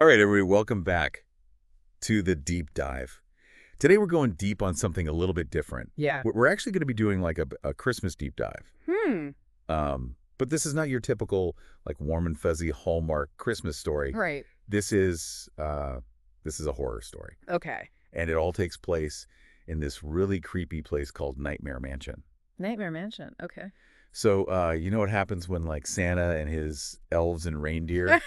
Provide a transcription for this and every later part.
All right, everybody, welcome back to the deep dive. Today we're going deep on something a little bit different. Yeah. We're actually going to be doing like a Christmas deep dive. But this is not your typical like warm and fuzzy Hallmark Christmas story. Right. This is a horror story, Okay. and it all takes place in this really creepy place called Nightmare Mansion. Nightmare Mansion. Okay. So, you know what happens when like Santa and his elves and reindeer,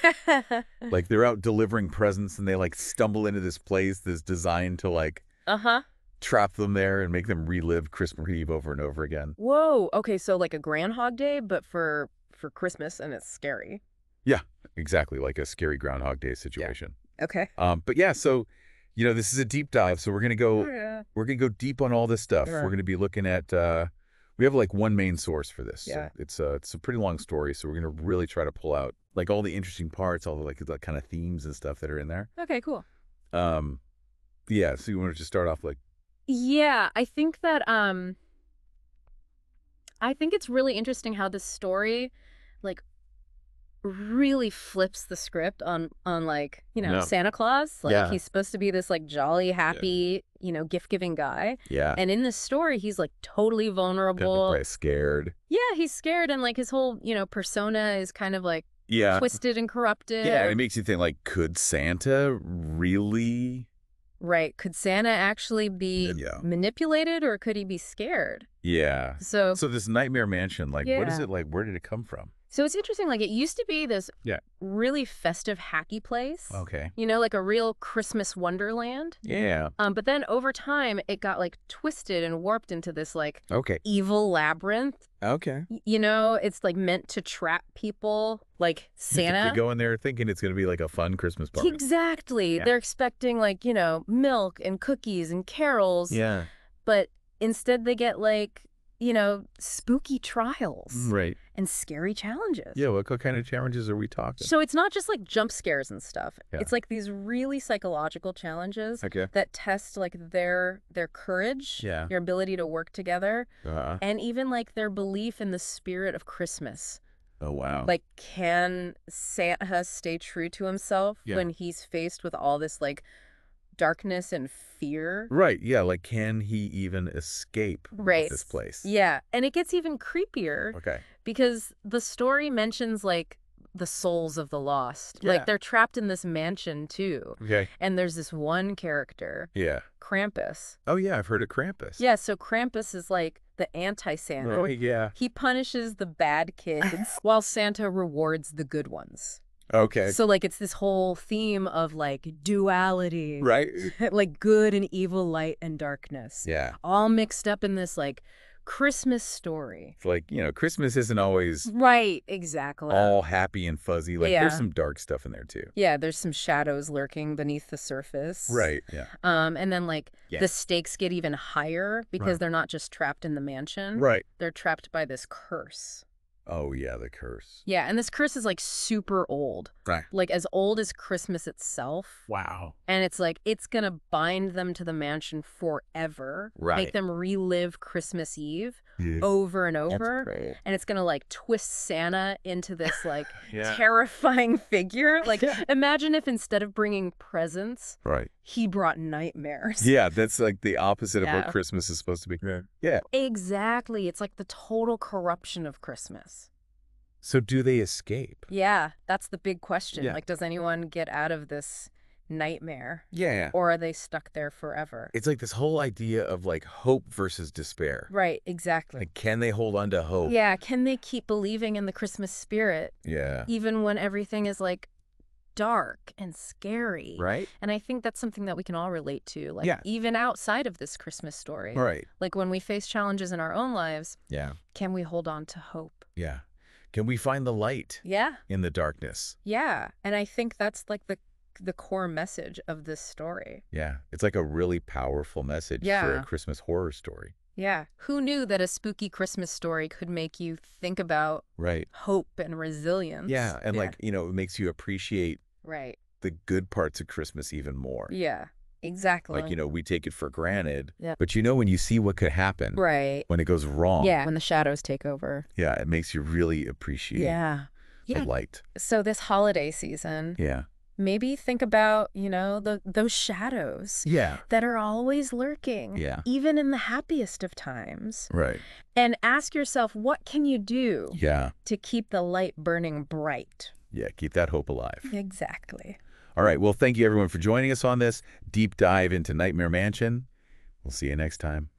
like they're out delivering presents and they like stumble into this place that's designed to like Uh-huh. trap them there and make them relive Christmas Eve over and over again. Whoa. Okay, so like a Groundhog Day, but for Christmas, and it's scary. Yeah, exactly. Like a scary Groundhog Day situation. Okay. But yeah, so, you know, this is a deep dive. So we're going to go, Yeah. we're going to go deep on all this stuff. Sure. We're going to be looking at, we have like one main source for this. Yeah. So it's a pretty long story. So we're going to really try to pull out like all the interesting parts, all the like the kind of themes and stuff that are in there. Okay, cool. Yeah. So you want to just start off like, Yeah, I think that I think it's really interesting how this story like really flips the script on like, Yeah. Santa Claus. Like Yeah. he's supposed to be this like jolly, happy, gift-giving guy. yeah, And in this story, he's like totally vulnerable. probably scared. Yeah, he's scared, and like his whole, persona is kind of like Yeah. twisted and corrupted. Yeah. And it makes you think like, could Santa really? Right. Could Santa actually be Yeah. manipulated, or could he be scared? Yeah. So So this Nightmare Mansion, like, what is Yeah. it like? Where did it come from? it's interesting. Like it used to be this Yeah. really festive, hacky place. Okay. Like a real Christmas wonderland. Yeah. But then over time, it got like twisted and warped into this like Okay. evil labyrinth. Okay. It's like meant to trap people, like Santa. You go in there thinking it's going to be like a fun Christmas party. Exactly. Yeah. They're expecting like, milk and cookies and carols. Yeah. But instead they get like, spooky trials Right. and scary challenges. Yeah. What kind of challenges are we talking? So it's not just like jump scares and stuff. Yeah. It's like these really psychological challenges Okay. that test like their courage, Yeah. their ability to work together, Uh, and even like their belief in the spirit of Christmas. oh, wow. Like, can Santa stay true to himself Yeah. when he's faced with all this, like, darkness and fear? Right. Yeah. Like, can he even escape Right. this place? Yeah. And it gets even creepier Okay. because the story mentions, like, the souls of the lost. Yeah. Like, they're trapped in this mansion, too. Okay. And there's this one character, Yeah. Krampus. Oh, yeah. I've heard of Krampus. Yeah, so Krampus is, like, the anti-Santa. Oh, yeah. He punishes the bad kids while Santa rewards the good ones. Okay. So, like, it's this whole theme of, like, duality. Right. Like, good and evil, light and darkness. Yeah. All mixed up in this, like, Christmas story. It's like, Christmas isn't always Right, exactly. all happy and fuzzy. Like, Yeah. there's some dark stuff in there, too. Yeah, there's some shadows lurking beneath the surface. Right. Yeah. And then, like, Yeah. the stakes get even higher because Right. they're not just trapped in the mansion. Right. They're trapped by this curse. Oh, yeah. The curse. Yeah, and this curse is, like, super old. Right. Like, as old as Christmas itself. Wow. And it's like, it's going to bind them to the mansion forever. Right. Make them relive Christmas Eve Yeah. over and over. Great. And it's going to, like, twist Santa into this, like, Yeah. terrifying figure. Like, Yeah. imagine if instead of bringing presents, Right. he brought nightmares. Yeah, that's like the opposite of Yeah. what Christmas is supposed to be. Yeah. Exactly. It's like the total corruption of Christmas. So do they escape? Yeah, that's the big question. Yeah. Like, does anyone get out of this nightmare? Yeah. Or are they stuck there forever? It's like this whole idea of like hope versus despair. Right, exactly. Like, can they hold on to hope? Yeah, can they keep believing in the Christmas spirit Yeah. even when everything is like dark and scary? Right? And I think that's something that we can all relate to, like Yeah. even outside of this Christmas story. Right. Like when we face challenges in our own lives, Yeah. can we hold on to hope? Yeah. Can we find the light Yeah. in the darkness? Yeah. And I think that's like the core message of this story. Yeah. It's like a really powerful message for Yeah. a Christmas horror story. Yeah. Who knew that a spooky Christmas story could make you think about Right. hope and resilience? Yeah. And like, it makes you appreciate Right. the good parts of Christmas even more. Yeah. Exactly. Like, we take it for granted. Yeah. But when you see what could happen Right. when it goes wrong, Yeah. When the shadows take over. yeah, it makes you really appreciate Yeah. the Yeah. light. So this holiday season, Yeah. maybe think about, those shadows Yeah. that are always lurking, Yeah. even in the happiest of times. Right. And ask yourself, what can you do Yeah. to keep the light burning bright? Yeah. Keep that hope alive. Exactly. All right. Well, thank you everyone for joining us on this deep dive into Nightmare Mansion. We'll see you next time.